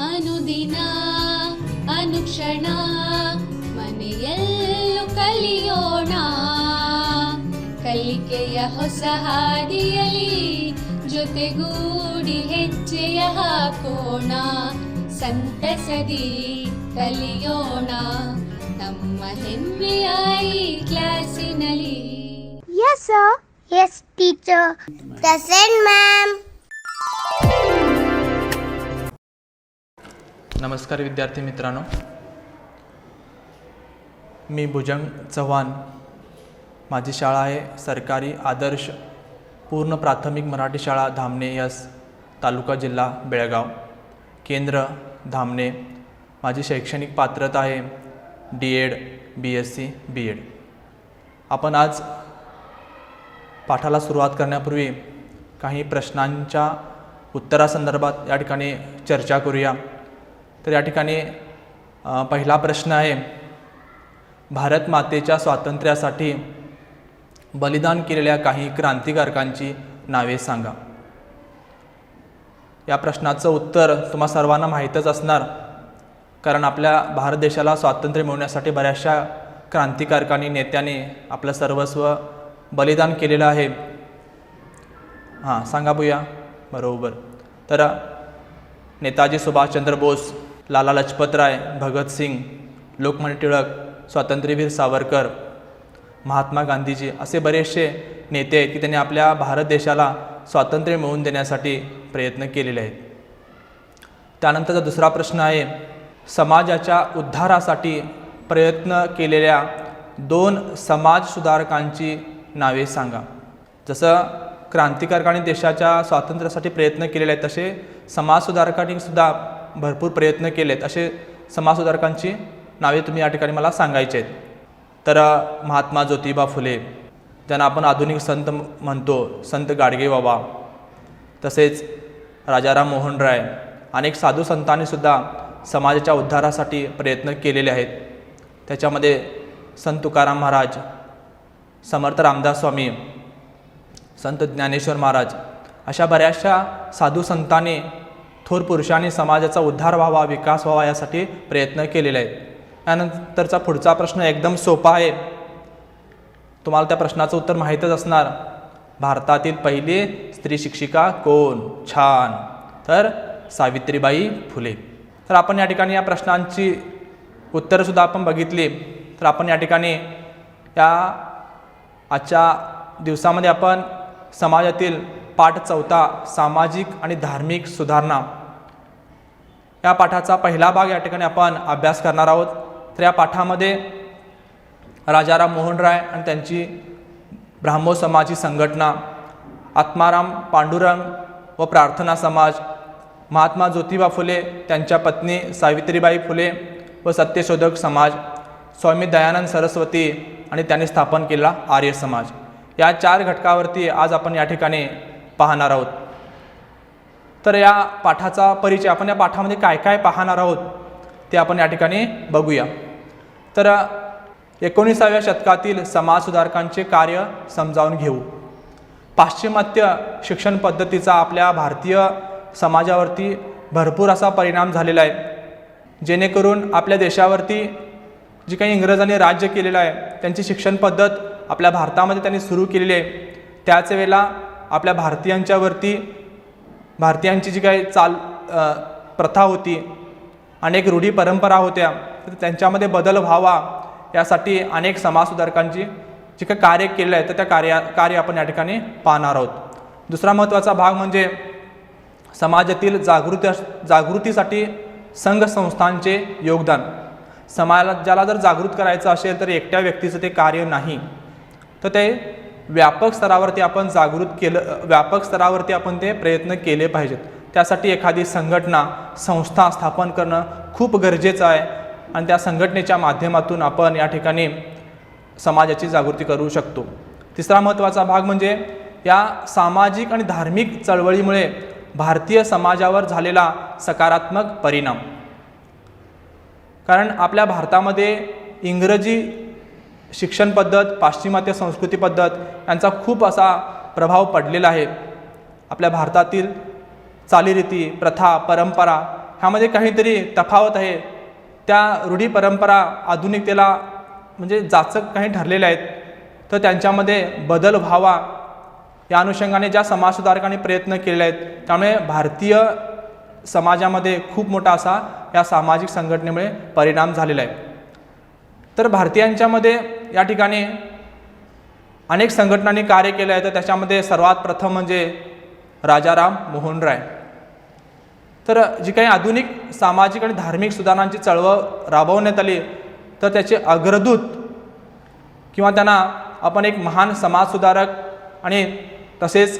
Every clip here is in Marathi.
ಅನುದಿನ ಅನುಕ್ಷಣ ಮನೆಯಲ್ಲೂ ಕಲಿಯೋಣ ಕಲಿಕೆಯ ಹೊಸ ಹಾದಿಯಲಿ ಜೊತೆಗೂಡಿ ಹೆಜ್ಜೆಯ ಹಾಕೋಣ ಸಂತಸದಿ ಕಲಿಯೋಣ ನಮ್ಮ ಹೆಮ್ಮೆಯ ಈ ಕ್ಲಾಸಿನಲ್ಲಿ. Yes, sir. Yes, teacher. Present, ma'am. नमस्कार विद्यार्थी मित्रांनो, मी भुजंग चव्हाण. माझी शाळा आहे सरकारी आदर्श पूर्ण प्राथमिक मराठी शाळा धामणे यस, तालुका जिल्हा बेळगाव, केंद्र धामणे. माझी शैक्षणिक पात्रता आहे D.Ed. BSc B.Ed. आपण आज पाठाला सुरुवात करण्यापूर्वी काही प्रश्नांच्या उत्तरासंदर्भात या ठिकाणी चर्चा करूया. तर या ठिकाणी पहिला प्रश्न आहे, भारत मातेच्या स्वातंत्र्यासाठी बलिदान केलेल्या काही क्रांतिकारकांची नावे सांगा. या प्रश्नाचं उत्तर तुम्हा सर्वांना माहीतच असणार, कारण आपल्या भारत देशाला स्वातंत्र्य मिळवण्यासाठी बऱ्याचशा क्रांतिकारकांनी नेत्यांनी आपलं सर्वस्व बलिदान केलेलं आहे. हां, सांगा बघूया. बरोबर. तर नेताजी सुभाषचंद्र बोस, लाला लजपतराय, भगतसिंग, लोकमान्य टिळक, स्वातंत्र्यवीर सावरकर, महात्मा गांधीजी असे बरेचसे नेते आहेत की त्यांनी आपल्या भारत देशाला स्वातंत्र्य मिळवून देण्यासाठी प्रयत्न केलेले आहेत. त्यानंतरचा दुसरा प्रश्न आहे, समाजाच्या उद्धारासाठी प्रयत्न केलेल्या 2 समाजसुधारकांची नावे सांगा. जसं क्रांतिकारकांनी देशाच्या स्वातंत्र्यासाठी प्रयत्न केलेले आहेत, तसे समाजसुधारकांनी सुद्धा भरपूर प्रयत्न केलेत. असे समाजसुधारकांची नावे तुम्ही या ठिकाणी मला सांगायची आहेत. तर महात्मा ज्योतिबा फुले, ज्यांना आपण आधुनिक संत म्हणतो, संत गाडगेबाबा, तसेच राजाराम मोहन राय, अनेक साधू संतांनी सुद्धा समाजाच्या उद्धारासाठी प्रयत्न केलेले आहेत. त्याच्यामध्ये संत तुकाराम महाराज, समर्थ रामदास स्वामी, संत ज्ञानेश्वर महाराज अशा बऱ्याचशा साधू संतांनी, थोर पुरुषांनी समाजाचा उद्धार व्हावा, विकास व्हावा यासाठी प्रयत्न केलेले आहेत. त्यानंतरचा पुढचा प्रश्न एकदम सोपा आहे, तुम्हाला त्या प्रश्नाचं उत्तर माहीतच असणार. भारतातील पहिली स्त्री शिक्षिका कोण? छान, तर सावित्रीबाई फुले. तर आपण या ठिकाणी या प्रश्नांची उत्तरंसुद्धा आपण बघितली. तर आपण या ठिकाणी या आजच्या दिवसामध्ये आपण समाजातील पाठ 4 सामाजिक आणि धार्मिक सुधारणा या पाठाचा पहिला भाग या ठिकाणी आपण अभ्यास करणार आहोत. तर या पाठामध्ये राजाराम मोहन राय आणि त्यांची ब्राह्मो समाजाची संघटना, आत्माराम पांडुरंग व प्रार्थना समाज, महात्मा ज्योतिबा फुले, त्यांच्या पत्नी सावित्रीबाई फुले व सत्यशोधक समाज, स्वामी दयानंद सरस्वती आणि त्यांनी स्थापन केलेला आर्य समाज, या 4 घटकावरती आज आपण या ठिकाणी पाहणार आहोत. तर या पाठाचा परिचय, आपण या पाठामध्ये काय काय पाहणार आहोत ते आपण या ठिकाणी बघूया. तर 19व्या शतकातील समाजसुधारकांचे कार्य समजावून घेऊ. पाश्चिमात्य शिक्षण पद्धतीचा आपल्या भारतीय समाजावरती भरपूर असा परिणाम झालेला आहे, जेणेकरून आपल्या देशावरती जी काही इंग्रजांनी राज्य केलेलं आहे त्यांची शिक्षण पद्धत आपल्या भारतामध्ये त्यांनी सुरू केलेली आहे. त्याच वेळेला आपल्या भारतीयांची जी काही प्रथा होती, अनेक रूढी परंपरा होत्या, तर त्यांच्यामध्ये बदल व्हावा यासाठी अनेक समाजसुधारकांची जे काही कार्य केलेलं आहे तर त्या कार्य आपण या ठिकाणी पाहणार आहोत. दुसरा महत्त्वाचा भाग म्हणजे समाजातील जागृतीसाठी संघ संस्थांचे योगदान. समाजाला जर जागृत करायचं असेल तर एकट्या व्यक्तीचं ते कार्य नाही, तर ते व्यापक स्तरावरती आपण ते प्रयत्न केले पाहिजेत. त्यासाठी एखादी संघटना, संस्था स्थापन करणं खूप गरजेचं आहे आणि त्या संघटनेच्या माध्यमातून आपण या ठिकाणी समाजाची जागृती करू शकतो. तिसरा महत्त्वाचा भाग म्हणजे या सामाजिक आणि धार्मिक चळवळीमुळे भारतीय समाजावर झालेला सकारात्मक परिणाम. कारण आपल्या भारतामध्ये इंग्रजी शिक्षण पद्धत, पाश्चिमात्य संस्कृती पद्धत यांचा खूप असा प्रभाव पडलेला आहे. आपल्या भारतातील चालीरीती, प्रथा, परंपरा ह्यामध्ये काहीतरी तफावत आहे, त्या रूढी परंपरा आधुनिकतेला म्हणजे जाचक काही ठरलेल्या आहेत, तर त्यांच्यामध्ये बदल व्हावा या अनुषंगाने ज्या समाजसुधारकांनी प्रयत्न केलेले आहेत, त्यामुळे भारतीय समाजामध्ये खूप मोठा असा या सामाजिक संघटनेमुळे परिणाम झालेला आहे. तर भारतीयांच्यामध्ये या ठिकाणी अनेक संघटनांनी कार्य केलं आहे. तर त्याच्यामध्ये सर्वात प्रथम म्हणजे राजाराम मोहन राय. तर जी काही आधुनिक सामाजिक आणि धार्मिक सुधारणांची चळवळ राबवण्यात आली, तर त्याचे अग्रदूत किंवा त्यांना आपण एक महान समाजसुधारक आणि तसेच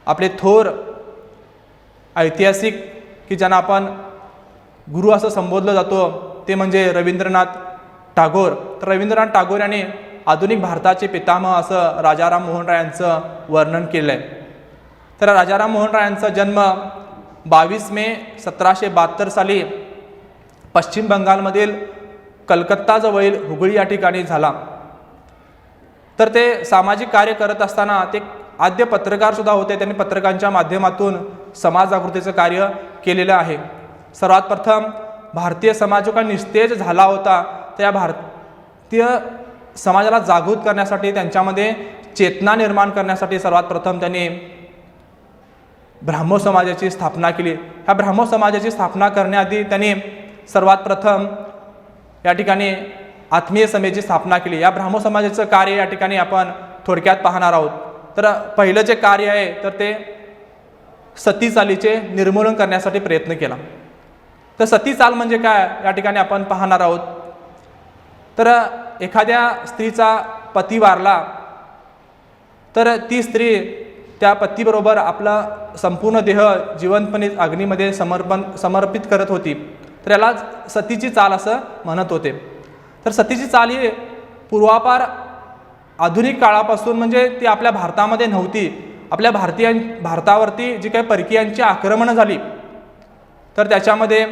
आपले थोर ऐतिहासिक की ज्यांना आपण गुरु असं संबोधलं जातो, ते म्हणजे रवींद्रनाथ टागोर. तर रवींद्रनाथ टागोर यांनी आधुनिक भारताचे पितामह असं राजाराम मोहन राय यांचं वर्णन केलं आहे. तर राजाराम मोहन राय यांचा जन्म 22 मे 1772 साली पश्चिम बंगालमधील कलकत्ताजवळील हुगळी या ठिकाणी झाला. तर ते सामाजिक कार्य करत असताना ते आद्य पत्रकारसुद्धा होते. त्यांनी पत्रकांच्या माध्यमातून समाज जागृतीचं कार्य केलेलं आहे. सर्वात प्रथम भारतीय समाज जो काही निस्तेज झाला होता, त्या भारतीय समाजाला जागृत करण्यासाठी, त्यांच्यामध्ये चेतना निर्माण करण्यासाठी सर्वात प्रथम त्यांनी ब्राह्मो समाजाची स्थापना केली. ह्या ब्राह्मो समाजाची स्थापना करण्याआधी त्यांनी सर्वात प्रथम या ठिकाणी आत्मीय समेची स्थापना केली. या ब्राह्मो समाजाचं कार्य या ठिकाणी आपण थोडक्यात पाहणार आहोत. तर पहिलं जे कार्य आहे तर ते सती चालीचे निर्मूलन करण्यासाठी प्रयत्न केला. तर सती चाल म्हणजे काय या ठिकाणी आपण पाहणार आहोत. तर एखाद्या स्त्रीचा पती वारला, तर ती स्त्री त्या पतीबरोबर आपला संपूर्ण देह जिवंतपणे अग्नीमध्ये समर्पित करत होती. तर याला सतीची चाल असं म्हणत होते. तर सतीची चाल ही पूर्वापार आधुनिक काळापासून म्हणजे ती आपल्या भारतामध्ये नव्हती. आपल्या भारतावरती जी काही परकीयांची आक्रमणं झाली, तर त्याच्यामध्ये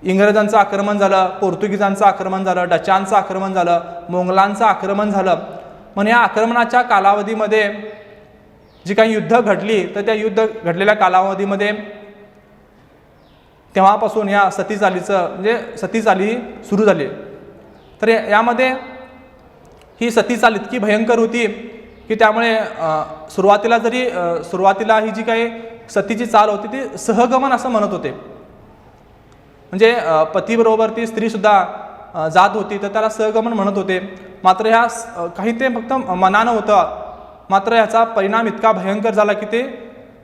इंग्रजांचं आक्रमण झालं, पोर्तुगीजांचं आक्रमण झालं, डचांचं आक्रमण झालं, मोंगलांचं आक्रमण झालं. म्हणजे या आक्रमणाच्या कालावधीमध्ये जी काही युद्ध घडली, तर त्या युद्ध घडलेल्या कालावधीमध्ये तेव्हापासून या सती चालीचं म्हणजे सती चाली सुरू झाली. तर यामध्ये ही सती चाल इतकी भयंकर होती की त्यामुळे सुरुवातीला ही जी काही सतीची चाल होती ती सहगमन असं म्हणत होते. म्हणजे पतीबरोबर ती स्त्रीसुद्धा जात होती, तर त्याला सहगमन म्हणत होते. मात्र ह्या काही ते फक्त मनानं होतं, मात्र याचा परिणाम इतका भयंकर झाला की ते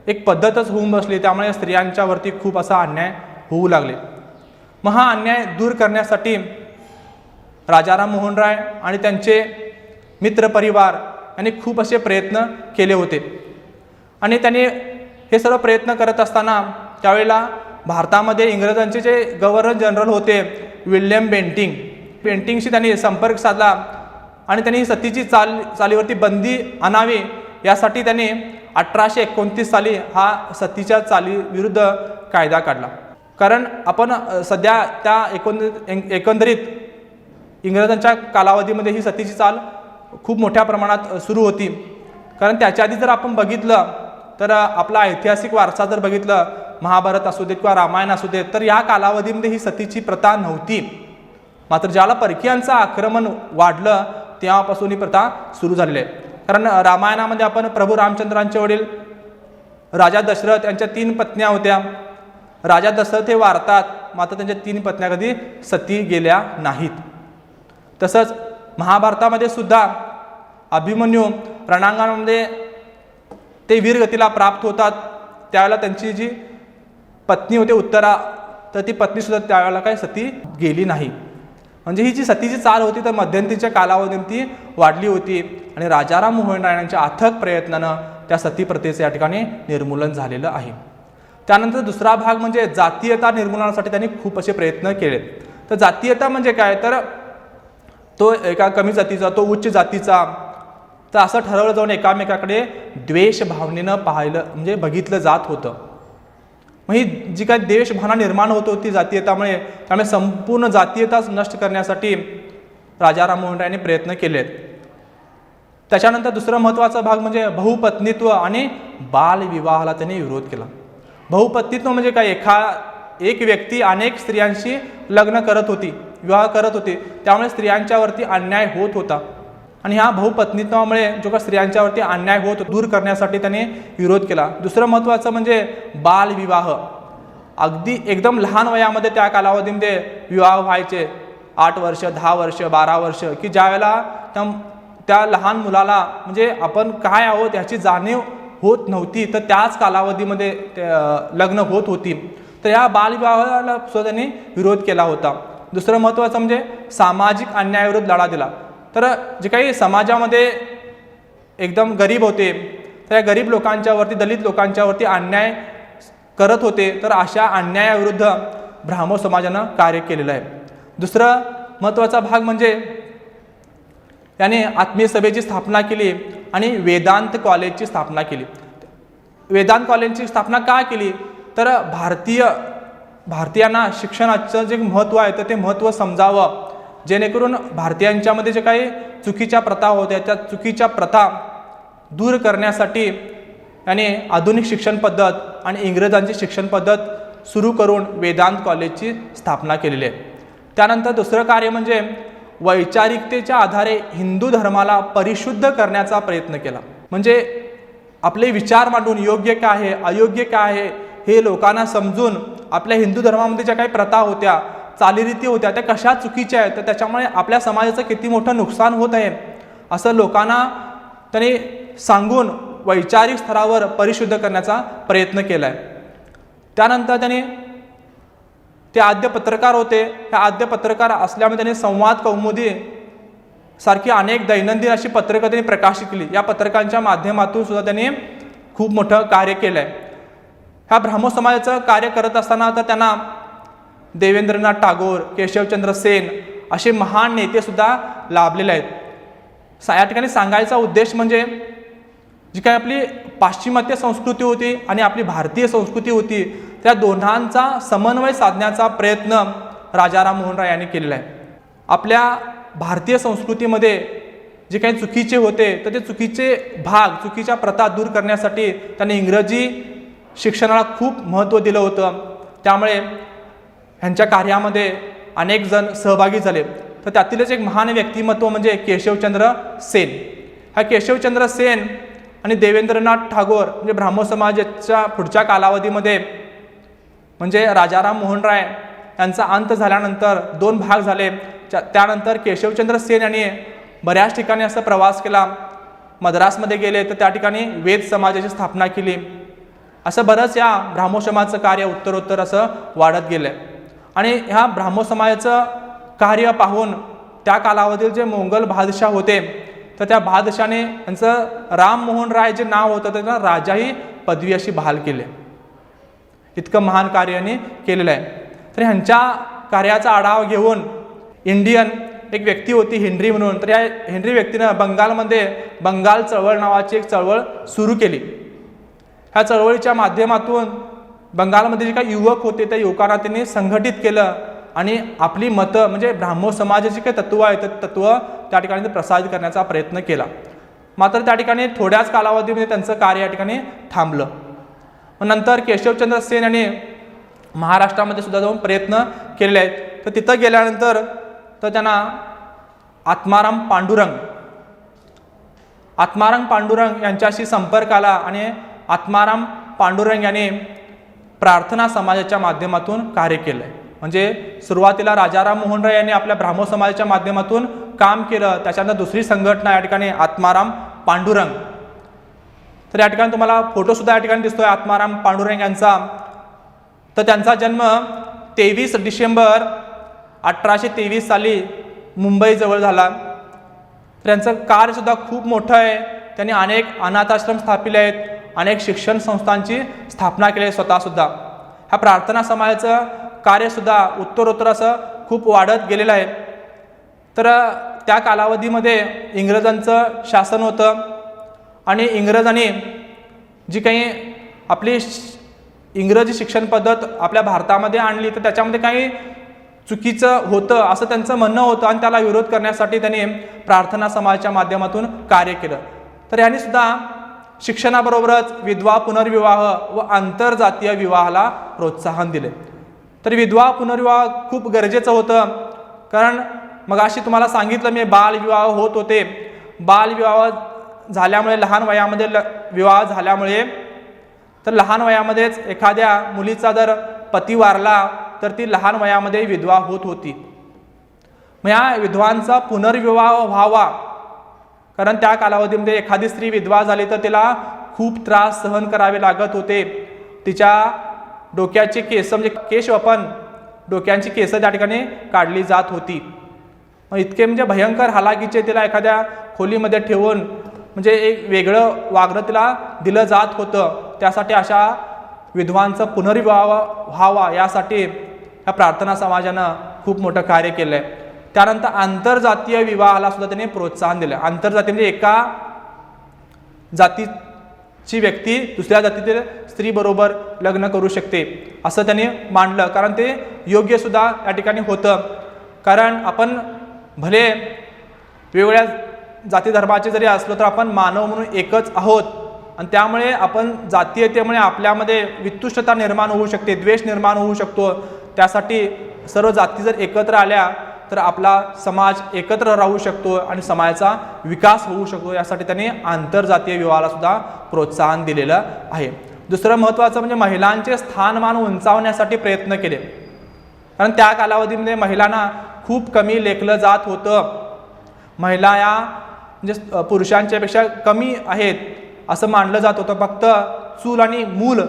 एक पद्धतच होऊन बसली. त्यामुळे स्त्रियांच्यावरती खूप असा अन्याय होऊ लागले. मग हा अन्याय दूर करण्यासाठी राजाराम मोहन राय आणि त्यांचे मित्रपरिवार यांनी खूप असे प्रयत्न केले होते. आणि त्यांनी हे सर्व प्रयत्न करत असताना त्यावेळेला भारतामध्ये इंग्रजांचे जे गव्हर्नर जनरल होते विल्यम बेंटिंगशी त्यांनी संपर्क साधला आणि त्यांनी सतीची चालीवरती बंदी आणावी यासाठी त्यांनी 1829 साली हा सतीच्या चालीविरुद्ध कायदा काढला. कारण आपण सध्या त्या एकंदरीत इंग्रजांच्या कालावधीमध्ये ही सतीची चाल खूप मोठ्या प्रमाणात सुरू होती. कारण त्याच्या आधी जर आपण बघितलं तर आपला ऐतिहासिक वारसा जर बघितलं, महाभारत असू देत किंवा रामायण असू देत, तर या कालावधीमध्ये ही सतीची प्रथा नव्हती. मात्र ज्याला परकीयांचं आक्रमण वाढलं तेव्हापासून ही प्रथा सुरू झालेली आहे. कारण रामायणामध्ये आपण प्रभू रामचंद्रांचे वडील राजा दशरथ यांच्या 3 पत्न्या होत्या. राजा दशरथ हे वारतात, मात्र त्यांच्या 3 पत्न्या कधी सती गेल्या नाहीत. तसंच महाभारतामध्ये सुद्धा अभिमन्यू रणांगणामध्ये ते वीरगतीला प्राप्त होतात. त्यावेळेला त्यांची जी पत्नी होती उत्तरा, तर ती पत्नीसुद्धा त्यावेळेला काही सती गेली नाही. म्हणजे ही जी सतीची चाल होती तर मध्यंतरीच्या कालावधीत ती वाढली होती. आणि राजाराम मोहन राय यांच्या अथक प्रयत्नानं त्या सती प्रथेचं या ठिकाणी निर्मूलन झालेलं आहे. त्यानंतर दुसरा भाग म्हणजे जातीयता निर्मूलनासाठी त्यांनी खूप असे प्रयत्न केले. तर जातीयता म्हणजे काय, तर तो एका कमी जातीचा, तो उच्च जातीचा, तर असं ठरवलं जाऊन एकामेकाकडे द्वेष भावनेनं पाहिलं म्हणजे बघितलं जात होतं. मग ही जी काही द्वेषभावना निर्माण होत होती जातीयतामुळे, त्यामुळे संपूर्ण जातीयताच नष्ट करण्यासाठी राजाराम मोहन रायांनी प्रयत्न केलेत. त्याच्यानंतर दुसरा महत्त्वाचा भाग म्हणजे बहुपत्नीत्व आणि बालविवाहाला त्यांनी विरोध केला. बहुपत्नीत्व म्हणजे काय, एक व्यक्ती अनेक स्त्रियांशी लग्न करत होती, विवाह करत होती, त्यामुळे स्त्रियांच्यावरती अन्याय होत होता. आणि ह्या बहुपत्नीत्वामुळे जो का स्त्रियांच्यावरती अन्याय होत दूर करण्यासाठी त्याने विरोध केला. दुसरं महत्त्वाचं म्हणजे बालविवाह. अगदी एकदम लहान वयामध्ये त्या कालावधीमध्ये विवाह व्हायचे, 8 वर्ष, 10 वर्ष, 12 वर्ष, की ज्यावेळेला त्या लहान मुलाला म्हणजे आपण काय आहोत ह्याची जाणीव होत नव्हती, तर त्याच कालावधीमध्ये लग्न होत होती. तर या बालविवाहाला सुद्धा त्यांनी विरोध केला होता. दुसरं महत्त्वाचं म्हणजे सामाजिक अन्यायाविरुद्ध लढा दिला. तर जे काही समाजामध्ये एकदम गरीब होते, तर या गरीब लोकांच्यावरती, दलित लोकांच्यावरती अन्याय करत होते, तर अशा अन्यायाविरुद्ध ब्राह्मो समाजानं कार्य केलेलं आहे. दुसरं महत्त्वाचा भाग म्हणजे त्याने आत्मीय सभेची स्थापना केली आणि वेदांत कॉलेजची स्थापना केली. वेदांत कॉलेजची स्थापना का केली, तर भारतीयांना शिक्षणाचं जे महत्त्व आहे तर ते महत्त्व समजावं, जेणेकरून भारतीयांच्यामध्ये जे काही चुकीच्या प्रथा होत्या त्या चुकीच्या प्रथा दूर करण्यासाठी याने आधुनिक शिक्षण पद्धत आणि इंग्रजांची शिक्षण पद्धत सुरू करून वेदांत कॉलेजची स्थापना केलेली आहे. त्यानंतर दुसरं कार्य म्हणजे वैचारिकतेच्या आधारे हिंदू धर्माला परिशुद्ध करण्याचा प्रयत्न केला. म्हणजे आपले विचार मांडून योग्य काय आहे, अयोग्य काय आहे हे लोकांना समजून आपल्या हिंदू धर्मामध्ये ज्या काही प्रथा होत्या, चालीरीती होत्या, त्या कशा चुकीच्या आहेत, तर त्याच्यामुळे आपल्या समाजाचं किती मोठं नुकसान होत आहे असं लोकांना त्यांनी सांगून वैचारिक स्तरावर परिशुद्ध करण्याचा प्रयत्न केला आहे. त्यानंतर त्यांनी ते आद्य पत्रकार होते. त्या आद्य पत्रकार असल्यामुळे त्यांनी संवाद कौमुदी सारखी अनेक दैनंदिन अशी पत्रकं त्यांनी प्रकाशित केली. या पत्रकांच्या माध्यमातून सुद्धा त्यांनी खूप मोठं कार्य केलं आहे. ह्या ब्राह्मो समाजाचं कार्य करत असताना तर त्यांना देवेंद्रनाथ टागोर, केशवचंद्र सेन असे महान नेते सुद्धा लाभलेले आहेत. या ठिकाणी सांगायचा उद्देश म्हणजे जी काही आपली पाश्चिमात्य संस्कृती होती आणि आपली भारतीय संस्कृती होती, त्या दोघांचा समन्वय साधण्याचा प्रयत्न राजाराम मोहन राय यांनी केलेला आहे. आपल्या भारतीय संस्कृतीमध्ये जे काही चुकीचे होते तर ते चुकीचे भाग, चुकीच्या प्रथा दूर करण्यासाठी त्यांनी इंग्रजी शिक्षणाला खूप महत्त्व दिलं होतं. त्यामुळे ह्यांच्या कार्यामध्ये अनेक जण सहभागी झाले. तर त्यातीलच एक महान व्यक्तिमत्व म्हणजे केशवचंद्र सेन. हा केशवचंद्र सेन आणि देवेंद्रनाथ टागोर म्हणजे ब्राह्मो समाजाच्या पुढच्या कालावधीमध्ये म्हणजे राजाराम मोहन राय यांचा अंत झाल्यानंतर 2 भाग झाले. त्यानंतर केशवचंद्र सेन यांनी बऱ्याच ठिकाणी असा प्रवास केला. मद्रासमध्ये गेले तर त्या ठिकाणी वेद समाजाची स्थापना केली. असं बरंच या ब्राह्मो समाजाचं कार्य उत्तरोत्तर असं वाढत गेलं. आणि ह्या ब्राह्मो समाजाचं कार्य पाहून त्या कालावधीत जे मोंगल बादशाह होते तर त्या बादशाने यांचं राममोहन राय जे नाव होतं त्यांना राजाही पदवी अशी बहाल केली. इतकं महान कार्य यांनी केलेलं आहे. तर ह्यांच्या कार्याचा आढावा घेऊन इंडियन एक व्यक्ती होती हेनरी म्हणून, तर या हेनरी व्यक्तीनं बंगालमध्ये बंगाल चळवळ नावाची एक चळवळ सुरू केली. ह्या चळवळीच्या माध्यमातून बंगालमध्ये जे काही युवक होते त्या युवकांना त्यांनी संघटित केलं आणि आपली मतं म्हणजे ब्राह्मो समाजाची काही तत्त्व आहे तर तत्त्व त्या ठिकाणी प्रसारित करण्याचा प्रयत्न केला. मात्र त्या ठिकाणी थोड्याच कालावधीमध्ये त्यांचं कार्य या ठिकाणी थांबलं. नंतर केशवचंद्र सेन यांनी महाराष्ट्रामध्ये सुद्धा जाऊन प्रयत्न केलेले आहेत. तर तिथं गेल्यानंतर तर त्यांना आत्माराम पांडुरंग यांच्याशी संपर्क आला आणि आत्माराम पांडुरंग यांनी प्रार्थना समाजाच्या माध्यमातून कार्य केलं. म्हणजे सुरुवातीला राजाराम मोहन राय यांनी आपल्या ब्राह्मो समाजाच्या माध्यमातून काम केलं. त्याच्यानंतर दुसरी संघटना या ठिकाणी आत्माराम पांडुरंग. तर या ठिकाणी तुम्हाला फोटोसुद्धा या ठिकाणी दिसतोय आत्माराम पांडुरंग यांचा. तर त्यांचा जन्म 23 डिसेंबर 1823 साली मुंबईजवळ झाला. त्यांचं कार्यसुद्धा खूप मोठं आहे. त्यांनी अनेक अनाथाश्रम स्थापिले आहेत, अनेक शिक्षण संस्थांची स्थापना केली आहे स्वतःसुद्धा. ह्या प्रार्थना समाजाचं कार्यसुद्धा उत्तरोत्तर असं खूप वाढत गेलेलं आहे. तर त्या कालावधीमध्ये इंग्रजांचं शासन होतं आणि इंग्रजांनी जी काही आपली इंग्रजी शिक्षण पद्धत आपल्या भारतामध्ये आणली तर त्याच्यामध्ये काही चुकीचं होतं असं त्यांचं म्हणणं होतं आणि त्याला विरोध करण्यासाठी त्यांनी प्रार्थना समाजाच्या माध्यमातून कार्य केलं. तर यांनी सुद्धा शिक्षणाबरोबरच विधवा पुनर्विवाह व आंतरजातीय विवाहाला प्रोत्साहन दिले. तर विधवा पुनर्विवाह खूप गरजेचं होतं, कारण मगाशी तुम्हाला सांगितलं मी बालविवाह होत होते. बालविवाह झाल्यामुळे लहान वयामध्ये विवाह झाल्यामुळे तर लहान वयामध्येच एखाद्या मुलीचा जर पती वारला तर ती लहान वयामध्ये विधवा होत होती. मग या विधवांचा पुनर्विवाह व्हावा, कारण त्या कालावधीमध्ये एखादी स्त्री विधवा झाली तर तिला खूप त्रास सहन करावे लागत होते. तिच्या डोक्याचे केस म्हणजे केशवपन डोक्यांची केस त्या ठिकाणी काढली जात होती. मग इतके म्हणजे भयंकर हालाकीचे तिला एखाद्या खोलीमध्ये ठेवून म्हणजे एक वेगळं वागणं तिला दिलं जात होतं. त्यासाठी अशा विधवांचा पुनर्विवाह व्हावा यासाठी या प्रार्थना समाजानं खूप मोठं कार्य केलं आहे. त्यानंतर आंतरजातीय विवाहाला सुद्धा त्यांनी प्रोत्साहन दिलं. आंतरजातीय म्हणजे एका जातीची व्यक्ती दुसऱ्या जातीतील स्त्रीबरोबर लग्न करू शकते असं त्यांनी मांडलं, कारण ते योग्य सुद्धा या ठिकाणी होतं. कारण आपण भले वेगवेगळ्या जाती धर्माचे जरी असलो तर आपण मानव म्हणून एकच आहोत, आणि त्यामुळे आपण जातीयतेमुळे आपल्यामध्ये वितुष्टता निर्माण होऊ शकते, द्वेष निर्माण होऊ शकतो. त्यासाठी सर्व जाती जर एकत्र आल्या तर आपला समाज एकत्र राहू शकतो आणि समाजाचा विकास होऊ शकतो. यासाठी त्यांनी आंतरजातीय विवाहाला सुद्धा प्रोत्साहन दिलेलं आहे. दुसरं महत्त्वाचं म्हणजे महिलांचे स्थानमान उंचावण्यासाठी प्रयत्न केले, कारण त्या कालावधीमध्ये महिलांना खूप कमी लेखलं जात होतं. महिला या म्हणजे पुरुषांच्यापेक्षा कमी आहेत असं मानलं जात होतं. फक्त चूल आणि मूल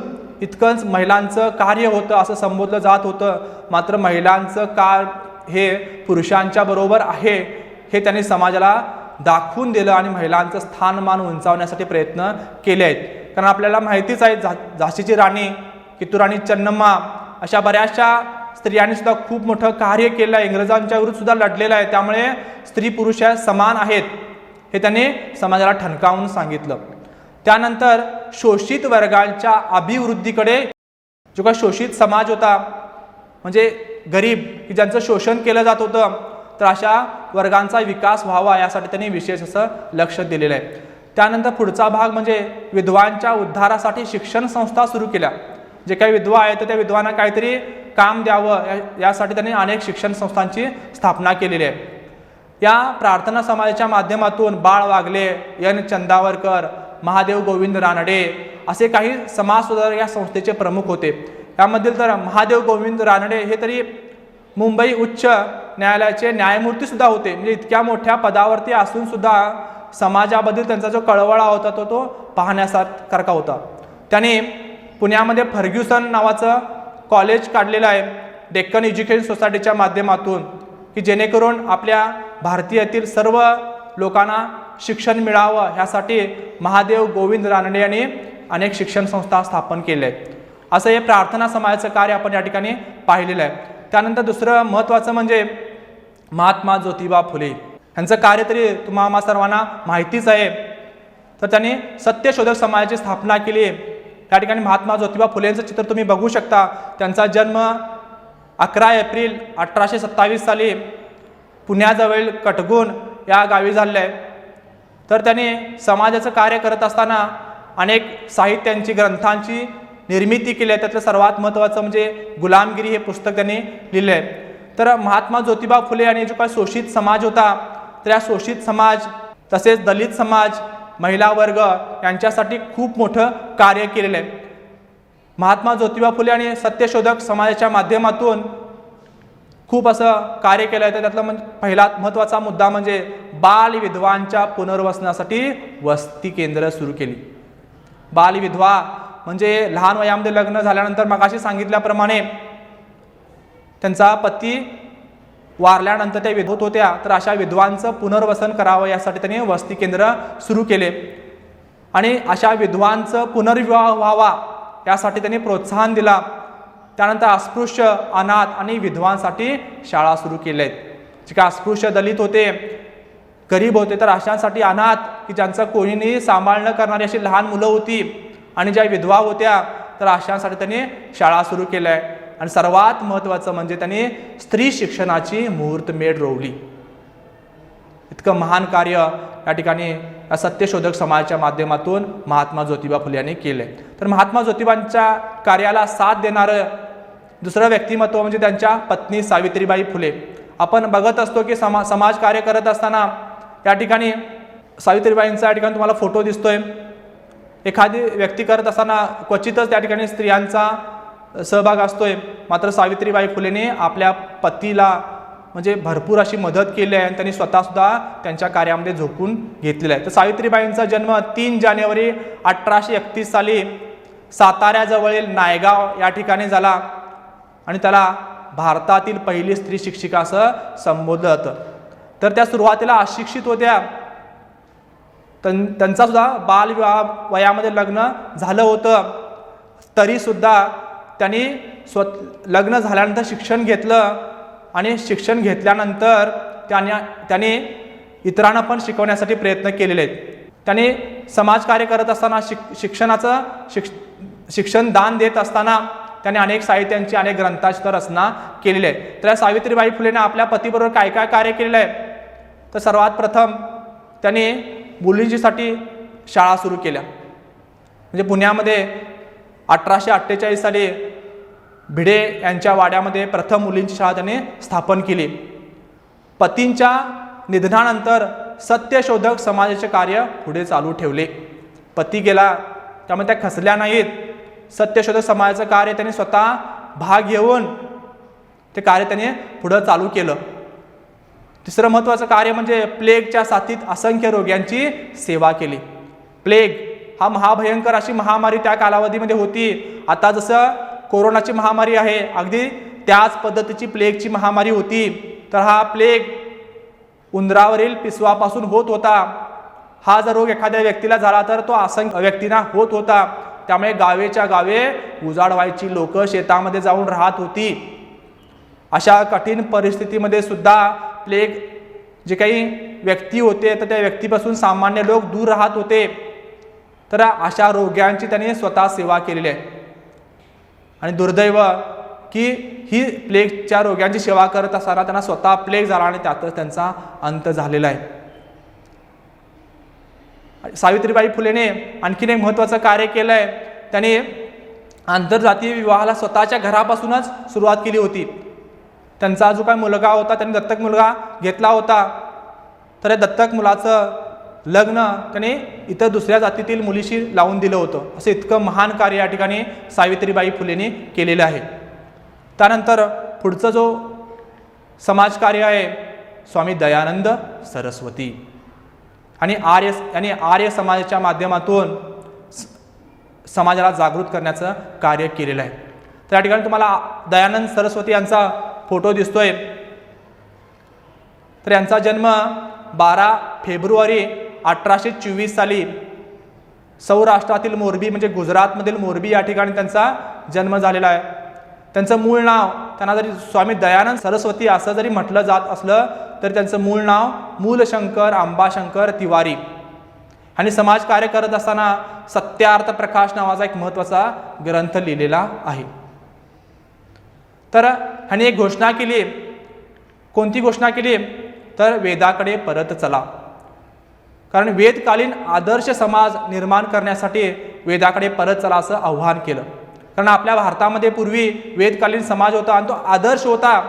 इतकंच महिलांचं कार्य होतं असं संबोधलं जात होतं. मात्र महिलांचं कार्य हे पुरुषांच्या बरोबर आहे हे त्यांनी समाजाला दाखवून दिलं आणि महिलांचं स्थानमान उंचावण्यासाठी प्रयत्न केले आहेत. कारण आपल्याला माहितीच आहे झाशीची राणी, कित्तूराणी चन्नम्मा अशा बऱ्याचशा स्त्रियांनी सुद्धा खूप मोठं कार्य केलं आहे, इंग्रजांच्या विरुद्ध सुद्धा लढलेलं आहे. त्यामुळे स्त्री पुरुष समान आहेत हे त्यांनी समाजाला ठणकावून सांगितलं. त्यानंतर शोषित वर्गांच्या अभिवृद्धीकडे, जो का शोषित समाज होता म्हणजे गरीब की ज्यांचं शोषण केलं जात होतं, तर अशा वर्गांचा विकास व्हावा यासाठी त्यांनी विशेष असं लक्ष दिलेलं आहे. त्यानंतर पुढचा भाग म्हणजे विधवांच्या उद्धारासाठी शिक्षण संस्था सुरू केल्या. जे काही विधवा आहेत तर त्या विधवांना काहीतरी काम द्यावं यासाठी त्यांनी अनेक शिक्षण संस्थांची स्थापना केलेली आहे. या प्रार्थना समाजाच्या माध्यमातून बाळ वागले, एन चंदावरकर, महादेव गोविंद रानडे असे काही समाजसुधारक या संस्थेचे प्रमुख होते. यामधील तर महादेव गोविंद रानडे हे तरी मुंबई उच्च न्यायालयाचे न्यायमूर्ती सुद्धा होते. म्हणजे इतक्या मोठ्या पदावरती असून सुद्धा समाजाबद्दल त्यांचा जो कळवळा होता तो पाहण्यासारखा होता. त्याने पुण्यामध्ये फर्ग्युसन नावाचं कॉलेज काढलेलं आहे डेक्कन एज्युकेशन सोसायटीच्या माध्यमातून, की जेणेकरून आपल्या भारतीयातील सर्व लोकांना शिक्षण मिळावं ह्यासाठी महादेव गोविंद रानडे यांनी अनेक शिक्षण संस्था स्थापन केल्या आहेत. असं हे प्रार्थना समाजाचं कार्य आपण या ठिकाणी पाहिलेलं आहे. त्यानंतर दुसरं महत्त्वाचं म्हणजे महात्मा ज्योतिबा फुले यांचं कार्य तरी तुम्हा सर्वांना माहितीच आहे. तर त्यांनी सत्यशोधक समाजाची स्थापना केली. त्या ठिकाणी महात्मा ज्योतिबा फुले यांचं चित्र तुम्ही बघू शकता. त्यांचा जन्म 11 एप्रिल 1827 साली पुण्याजवळ कटगुण या गावी झालेला आहे. तर त्यांनी समाजाचं कार्य करत असताना अनेक साहित्यांची ग्रंथांची निर्मिती केली आहे. त्यातलं सर्वात महत्त्वाचं म्हणजे गुलामगिरी हे पुस्तक त्यांनी लिहिलं आहे. तर महात्मा ज्योतिबा फुले यांनी जो काही शोषित समाज होता तर या शोषित समाज तसेच दलित समाज, महिला वर्ग यांच्यासाठी खूप मोठं कार्य केलेलं आहे. महात्मा ज्योतिबा फुले यांनी सत्यशोधक समाजाच्या माध्यमातून खूप असं कार्य केलं आहे. तर त्यातला म्हणजे पहिला महत्त्वाचा मुद्दा म्हणजे बाल विधवांच्या पुनर्वसनासाठी वसती केंद्र सुरू केली. बाल विधवा म्हणजे लहान वयामध्ये लग्न झाल्यानंतर मगाशी सांगितल्याप्रमाणे त्यांचा पती वारल्यानंतर त्या विधवत होत्या, तर अशा विधवांचं पुनर्वसन करावं यासाठी त्यांनी वसती केंद्र सुरू केले आणि अशा विधवांचं पुनर्विवाह व्हावा यासाठी त्यांनी प्रोत्साहन दिला. त्यानंतर अस्पृश्य, अनाथ आणि विधवांसाठी शाळा सुरू केल्या आहेत. जे काय अस्पृश्य दलित होते, गरीब होते, तर अशांसाठी अनाथ की ज्यांचं कोणीही सांभाळणं करणारी अशी लहान मुलं होती, आणि ज्या विधवा होत्या तर अशांसाठी त्यांनी शाळा सुरू केल्या आहे. आणि सर्वात महत्त्वाचं म्हणजे त्यांनी स्त्री शिक्षणाची मुहूर्तमेढ रोवली. इतकं महान कार्य या ठिकाणी या सत्यशोधक समाजाच्या माध्यमातून महात्मा ज्योतिबा फुले यांनी केले. तर महात्मा ज्योतिबांच्या कार्याला साथ देणारं दुसरं व्यक्तिमत्व म्हणजे त्यांच्या पत्नी सावित्रीबाई फुले. आपण बघत असतो की समाजकार्य करत असताना या ठिकाणी सावित्रीबाईंचा या ठिकाणी तुम्हाला फोटो दिसतोय. एखादी व्यक्ती करत असताना क्वचितच त्या ठिकाणी स्त्रियांचा सहभाग असतोय, मात्र सावित्रीबाई फुलेने आपल्या पतीला म्हणजे भरपूर अशी मदत केली आहे आणि त्यांनी स्वतःसुद्धा त्यांच्या कार्यामध्ये झोकून घेतलेला आहे. तर सावित्रीबाईंचा जन्म 3 जानेवारी 1831 साली साताऱ्याजवळील नायगाव या ठिकाणी झाला आणि त्याला भारतातील पहिली स्त्री शिक्षिका असं संबोधलं जातं. तर त्या सुरुवातीला अशिक्षित होत्या. त्यांचा सुद्धा बालविवाह वयामध्ये लग्न झालं होतं, तरीसुद्धा त्यांनी लग्न झाल्यानंतर शिक्षण घेतलं आणि शिक्षण घेतल्यानंतर त्याने इतरांना पण शिकवण्यासाठी प्रयत्न केलेले आहेत. त्याने समाजकार्य करत असताना शिक्षण दान देत असताना त्याने अनेक साहित्यांची अनेक ग्रंथाची रचना केलेली आहे. तर सावित्रीबाई फुलेने आपल्या पतीबरोबर काय काय कार्य केलेलं आहे, तर सर्वात प्रथम त्याने मुलींसाठी शाळा सुरू केल्या. म्हणजे पुण्यामध्ये 1848 साली भिडे यांच्या वाड्यामध्ये प्रथम मुलींची शाळा त्याने स्थापन केली. पतींच्या निधनानंतर सत्यशोधक समाजाचे कार्य पुढे चालू ठेवले. पती गेला त्यामुळे त्या खचल्या नाहीत. सत्यशोधक समाजाचं कार्य त्यांनी स्वतः भाग घेऊन ते कार्य त्याने पुढे चालू केलं. तिसरं महत्त्वाचं कार्य म्हणजे प्लेगच्या साथीत असंख्य रोग्यांची सेवा केली. प्लेग हा महाभयंकर अशी महामारी त्या कालावधीमध्ये होती. आता जसं कोरोनाची महामारी आहे, अगदी त्याच पद्धतीची प्लेगची महामारी होती. तर हा प्लेग उंदरावरील पिसवापासून होत होता. हा जर रोग एखाद्या व्यक्तीला झाला तर तो असंख्य व्यक्तींना होत होता. त्यामुळे गावेच्या गावे उजाड व्हायची, लोक शेतामध्ये जाऊन राहत होती. अशा कठीण परिस्थितीमध्ये सुद्धा प्लेग जे काही व्यक्ती होते तर त्या व्यक्तीपासून सामान्य लोक दूर राहत होते. तर अशा रोग्यांची त्यांनी स्वतः सेवा केलेली आहे. आणि दुर्दैव की ही प्लेगच्या रोग्यांची सेवा करत असताना त्यांना स्वतः प्लेग झाला आणि त्यातच त्यांचा अंत झालेला आहे. सावित्रीबाई फुलेने आणखीन एक महत्त्वाचं कार्य केलं आहे. त्याने आंतरजातीय विवाहाला स्वतःच्या घरापासूनच सुरुवात केली होती. त्यांचा जो काही मुलगा होता त्यांनी दत्तक मुलगा घेतला होता. तर या दत्तक मुलाचं लग्न त्याने इतर दुसऱ्या जातीतील मुलीशी लावून दिलं होतं. असं इतकं महान कार्य या ठिकाणी सावित्रीबाई फुलेने केलेलं आहे. त्यानंतर पुढचं जो समाजकार्य आहे स्वामी दयानंद सरस्वती आणि आर्य समाजाच्या माध्यमातून समाजाला जागृत करण्याचं कार्य केलेलं आहे. तर या ठिकाणी तुम्हाला दयानंद सरस्वती यांचा फोटो दिसतोय. तर यांचा जन्म 12 फेब्रुवारी 1824 साली सौराष्ट्रातील मोरबी म्हणजे गुजरातमधील मोरबी या ठिकाणी त्यांचा जन्म झालेला आहे. त्यांचं मूळ नाव, त्यांना जरी स्वामी दयानंद सरस्वती असं जरी म्हटलं जात असलं तर त्यांचं मूळ नाव मूलशंकर अंबाशंकर तिवारी. आणि समाजकार्य करत असताना सत्यार्थ प्रकाश नावाचा एक महत्त्वाचा ग्रंथ लिहिलेला आहे. तर ह्याने एक घोषणा केली. कोणती घोषणा केली तर वेदाकडे परत चला. कारण वेदकालीन आदर्श समाज निर्माण करण्यासाठी वेदाकडे परत चला असं आव्हान केलं. कारण आपल्या भारतामध्ये पूर्वी वेदकालीन समाज होता आणि तो आदर्श होता.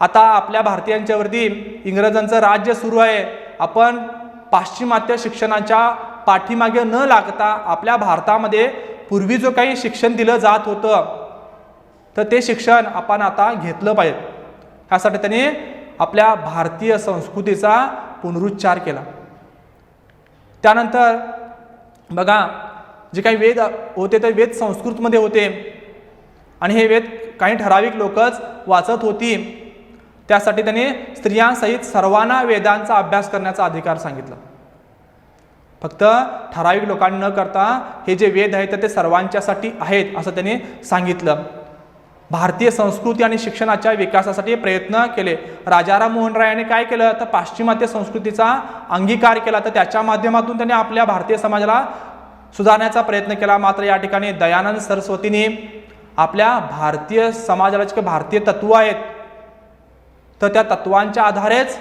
आता आपल्या भारतीयांच्यावरती इंग्रजांचं राज्य सुरू आहे. आपण पाश्चिमात्य शिक्षणाच्या पाठीमागे न लागता आपल्या भारतामध्ये पूर्वी जो काही शिक्षण दिलं जात होतं तर ते शिक्षण आपण आता घेतलं पाहिजे. यासाठी त्याने आपल्या भारतीय संस्कृतीचा पुनरुच्चार केला. त्यानंतर बघा जे काही वेद होते ते वेद संस्कृतमध्ये होते आणि हे वेद काही ठराविक लोकच वाचत होती. त्यासाठी त्याने स्त्रियांसहित सर्वांना वेदांचा अभ्यास करण्याचा अधिकार सांगितला. फक्त ठराविक लोकांना न करता हे जे वेद आहेत ते सर्वांच्यासाठी आहेत असं त्याने सांगितलं. भारतीय संस्कृती आणि शिक्षणाच्या विकासासाठी प्रयत्न केले. राजाराम मोहन राय यांनी काय केलं तर पाश्चिमात्य संस्कृतीचा अंगीकार केला. तर त्याच्या माध्यमातून त्यांनी आपल्या भारतीय समाजाला सुधारण्याचा प्रयत्न केला. मात्र या ठिकाणी दयानंद सरस्वतींनी आपल्या भारतीय समाजाला जे भारतीय तत्व आहेत तर त्या तत्वांच्या आधारेच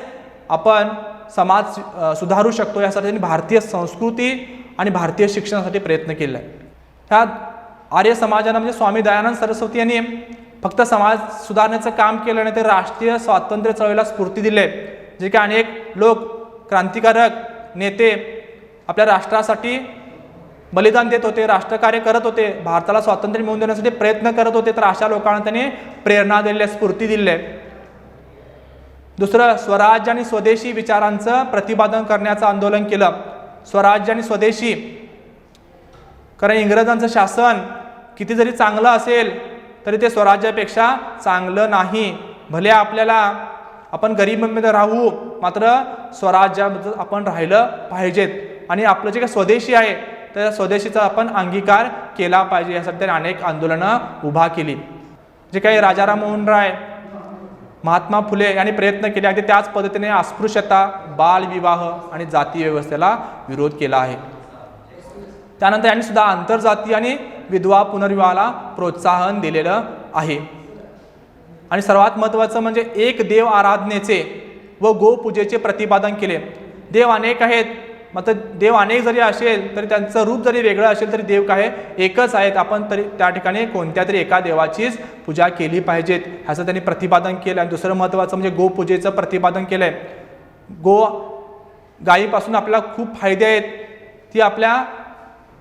आपण समाज सुधारू शकतो यासाठी त्यांनी भारतीय संस्कृती आणि भारतीय शिक्षणासाठी प्रयत्न केला आहे. ह्या आर्य समाजानं म्हणजे स्वामी दयानंद सरस्वती यांनी फक्त समाज सुधारण्याचं काम केलं नाही तर राष्ट्रीय स्वातंत्र्य चळवळीला स्फूर्ती दिली. जे काही अनेक लोक क्रांतिकारक नेते आपल्या राष्ट्रासाठी बलिदान देत होते, राष्ट्रकार्य करत होते, भारताला स्वातंत्र्य मिळवून देण्यासाठी प्रयत्न करत होते, तर अशा लोकांना त्यांनी प्रेरणा दिली आहे, स्फूर्ती दिली आहे. दुसरं, स्वराज्य आणि स्वदेशी विचारांचं प्रतिपादन करण्याचं आंदोलन केलं. स्वराज्य आणि स्वदेशी, कारण इंग्रजांचं शासन किती जरी चांगलं असेल तरी ते स्वराज्यापेक्षा चांगलं नाही. भले आपल्याला आपण गरिबीमध्ये राहू, मात्र स्वराज्याबद्दल आपण राहिलं पाहिजेत. आणि आपलं जे काही स्वदेशी आहे त्या स्वदेशीचा आपण अंगीकार केला पाहिजे, यासाठी त्यांनी अनेक आंदोलनं उभा केली. जे काही राजाराम मोहन राय, महात्मा फुले यांनी प्रयत्न केले, अगदी त्याच पद्धतीने अस्पृश्यता, बालविवाह आणि जाती व्यवस्थेला विरोध केला आहे. त्यानंतर यांनी सुद्धा आंतरजातीय आणि विधवा पुनर्विवाहाला प्रोत्साहन दिलेलं आहे. आणि सर्वात महत्त्वाचं म्हणजे एक देव आराधनेचे व गोपूजेचे प्रतिपादन केले. देव अनेक आहेत, मात्र देव अनेक जरी असेल तरी त्यांचं रूप जरी वेगळं असेल तरी देव काय एकच आहेत. आपण तरी त्या ठिकाणी कोणत्या तरी एका देवाचीच पूजा केली पाहिजेत, ह्याचं त्यांनी प्रतिपादन केलं. आणि दुसरं महत्त्वाचं म्हणजे गोपूजेचं प्रतिपादन केलं आहे. गायीपासून आपल्याला खूप फायदे आहेत, ती आपल्या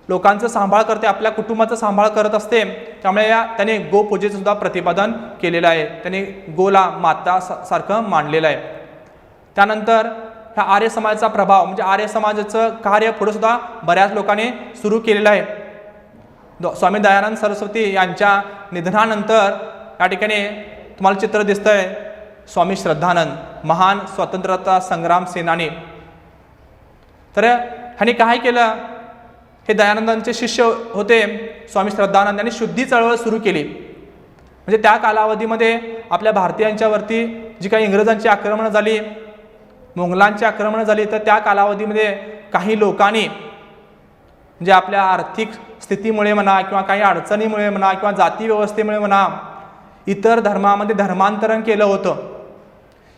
लोकांचा सांभाळ करते, आपल्या कुटुंबाचा सांभाळ करत असते. त्यामुळे त्याने गोपूजेचं सुद्धा प्रतिपादन केलेलं आहे. त्याने गोला माता सारखं मानलेलं आहे. त्यानंतर ह्या आर्य समाजाचा प्रभाव म्हणजे आर्य समाजाचं कार्य पुढे सुद्धा बऱ्याच लोकांनी सुरू केलेलं आहे. स्वामी दयानंद सरस्वती यांच्या निधनानंतर या ठिकाणी तुम्हाला चित्र दिसतंय स्वामी श्रद्धानंद, महान स्वतंत्रता संग्राम सेनानी. तर ह्याने काय केलं, हे दयानंदांचे शिष्य होते स्वामी श्रद्धानंद, यांनी शुद्धी चळवळ सुरू केली. म्हणजे त्या कालावधीमध्ये आपल्या भारतीयांच्यावरती जी काही इंग्रजांची आक्रमणं झाली, मोंगलांची आक्रमणं झाली, तर त्या कालावधीमध्ये काही लोकांनी म्हणजे आपल्या आर्थिक स्थितीमुळे म्हणा किंवा काही अडचणीमुळे म्हणा किंवा जाती व्यवस्थेमुळे म्हणा इतर धर्मामध्ये धर्मांतरण केलं होतं.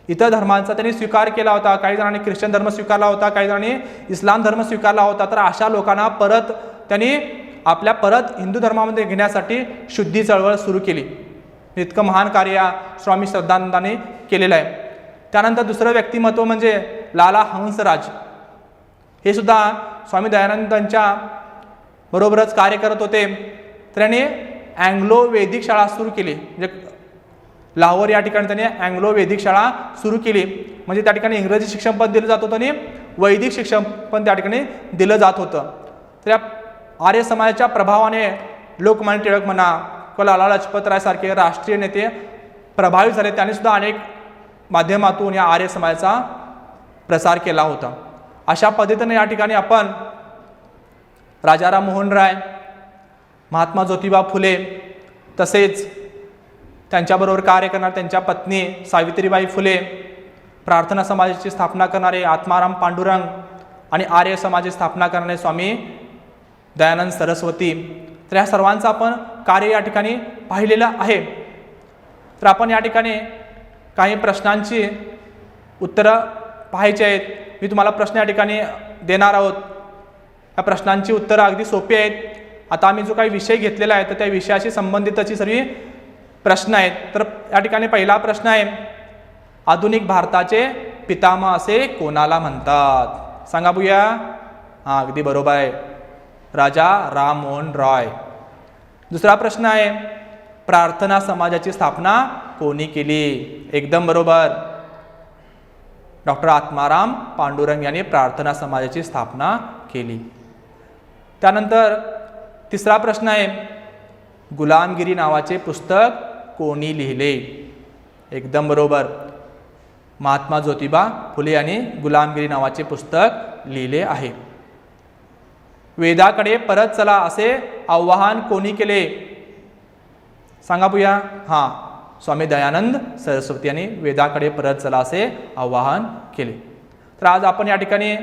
इतर धर्मांचा त्यांनी स्वीकार केला होता. काही जणांनी ख्रिश्चन धर्म स्वीकारला होता, काही जणांनी इस्लाम धर्म स्वीकारला होता. तर अशा लोकांना त्यांनी परत हिंदू धर्मामध्ये घेण्यासाठी शुद्धी चळवळ सुरू केली. इतकं महान कार्य स्वामी श्रद्धानंदांनी केलेलं आहे. त्यानंतर दुसरं व्यक्तिमत्व म्हणजे लाला हंसराज. हे सुद्धा स्वामी दयानंदांच्या बरोबरच कार्य करत होते. तर यांनी अँग्लो वैदिक शाळा सुरू केली. म्हणजे लाहोर या ठिकाणी त्यांनी अँग्लो वैदिक शाळा सुरू केली. म्हणजे त्या ठिकाणी इंग्रजी शिक्षण पण दिलं जात होतं आणि वैदिक शिक्षण पण त्या ठिकाणी दिलं जात होतं. तर या आर्य समाजाच्या प्रभावाने लोकमान्य टिळक म्हणा किंवा लाला लजपत राय सारखे राष्ट्रीय नेते प्रभावित झाले. त्यांनी सुद्धा अनेक माध्यमातून या आर्य समाजाचा प्रसार केला होता. अशा पद्धतीने या ठिकाणी आपण राजाराम मोहन राय, महात्मा ज्योतिबा फुले, तसेच त्यांच्याबरोबर कार्य करणारे त्यांच्या पत्नी सावित्रीबाई फुले, प्रार्थना समाजाची स्थापना करणारे आत्माराम पांडुरंग आणि आर्य समाजाची स्थापना करणारे स्वामी दयानंद सरस्वती, तर या सर्वांचं आपण कार्य या ठिकाणी पाहिलेलं आहे. तर आपण या ठिकाणी काही प्रश्नांची उत्तरं पाहायची आहेत. मी तुम्हाला प्रश्न या ठिकाणी देणार आहोत. या प्रश्नांची उत्तरं अगदी सोपी आहेत. आता आम्ही जो काही विषय घेतलेला आहे तर त्या विषयाशी संबंधितची सर्व प्रश्न आहेत. तर या ठिकाणी पहिला प्रश्न आहे, आधुनिक भारताचे पितामह असे कोणाला म्हणतात? सांगा बघूया. हां, अगदी बरोबर आहे, राजा राममोहन रॉय. दुसरा प्रश्न आहे, प्रार्थना समाजाची स्थापना कोणी केली? एकदम बरोबर, डॉक्टर आत्माराम पांडुरंग यांनी प्रार्थना समाजाची स्थापना केली. त्यानंतर तिसरा प्रश्न आहे, गुलामगिरी नावाचे पुस्तक कोणी लिहिले? एकदम बरोबर, महात्मा ज्योतिबा फुले यांनी गुलामगिरी नावाचे पुस्तक लिहिले आहे. वेदाकडे परत चला असे आवाहन कोणी केले? सांगा बघूया. हां, स्वामी दयानंद सरस्वती यांनी वेदाकडे परत चला असे आवाहन केले. तर आज आपण या ठिकाणी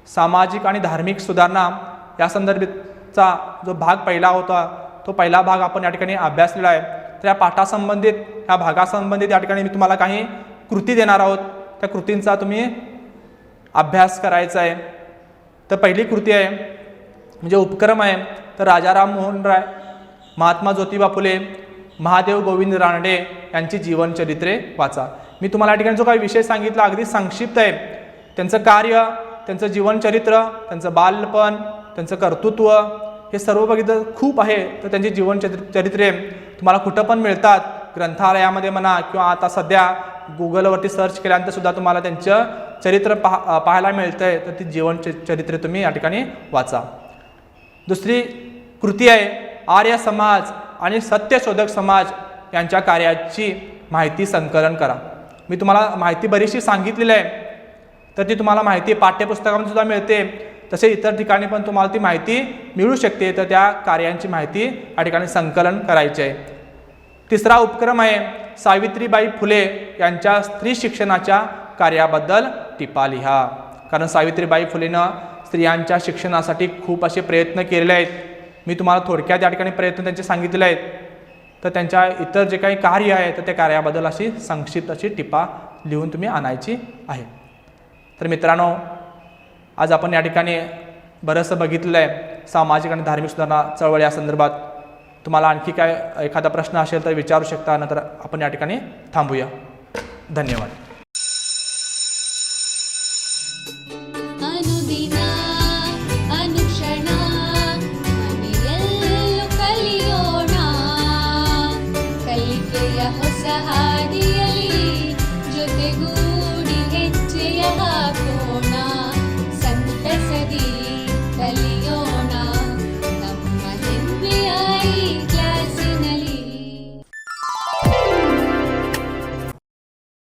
सामाजिक आणि धार्मिक सुधारणा या संदर्भाचा जो भाग पहिला होता तो पहिला भाग आपण या ठिकाणी अभ्यासलेला आहे. तर या पाठासंबंधित या भागासंबंधित या ठिकाणी मी तुम्हाला काही कृती देणार आहोत. त्या कृतींचा तुम्ही अभ्यास करायचा आहे. तर पहिली कृती आहे म्हणजे उपक्रम आहे, तर राजाराम मोहन राय महात्मा ज्योतिबा फुले, महादेव गोविंद रानडे यांची जीवनचरित्रे वाचा. मी तुम्हाला या ठिकाणी जो काही विषय सांगितला अगदी संक्षिप्त आहे. त्यांचं कार्य, त्यांचं जीवनचरित्र, त्यांचं बालपण, त्यांचं कर्तृत्व हे सर्व बघितलं खूप आहे. तर त्यांची जीवनचरित्रे तुम्हाला कुठं पण मिळतात, ग्रंथालयामध्ये म्हणा किंवा आता सध्या गुगलवरती सर्च केल्यानंतर सुद्धा तुम्हाला त्यांचं चरित्र पाहायला मिळतं आहे. तर ती जीवनचरित्रे तुम्ही या ठिकाणी वाचा. दुसरी कृती आहे आर्य समाज आणि सत्यशोधक समाज यांच्या कार्याची माहिती संकलन करा. मी तुम्हाला माहिती बरीचशी सांगितलेली आहे, तर ती तुम्हाला माहिती पाठ्यपुस्तकामध्ये सुद्धा मिळते, तसे इतर ठिकाणी पण तुम्हाला ती माहिती मिळू शकते. तर त्या कार्यांची माहिती या ठिकाणी संकलन करायची आहे. तिसरा उपक्रम आहे सावित्रीबाई फुले यांच्या स्त्री शिक्षणाच्या कार्याबद्दल टिपा लिहा. कारण सावित्रीबाई फुलेनं स्त्रियांच्या शिक्षणासाठी खूप असे प्रयत्न केलेले आहेत. मी तुम्हाला थोडक्यात या ठिकाणी प्रयत्न त्यांचे सांगितलेले आहेत. तर त्यांच्या इतर जे काही कार्य आहे तर त्या कार्याबद्दल अशी संक्षिप्त अशी टिपा लिहून तुम्ही आणायची आहे. तर मित्रांनो, आज आपण या ठिकाणी बरंचसं बघितलेलं आहे सामाजिक आणि धार्मिक सुधारणा चळवळ या संदर्भात. तुम्हाला आणखी काय एखादा प्रश्न असेल तर विचारू शकता, नंतर आपण या ठिकाणी थांबूया. धन्यवाद. अनुदिन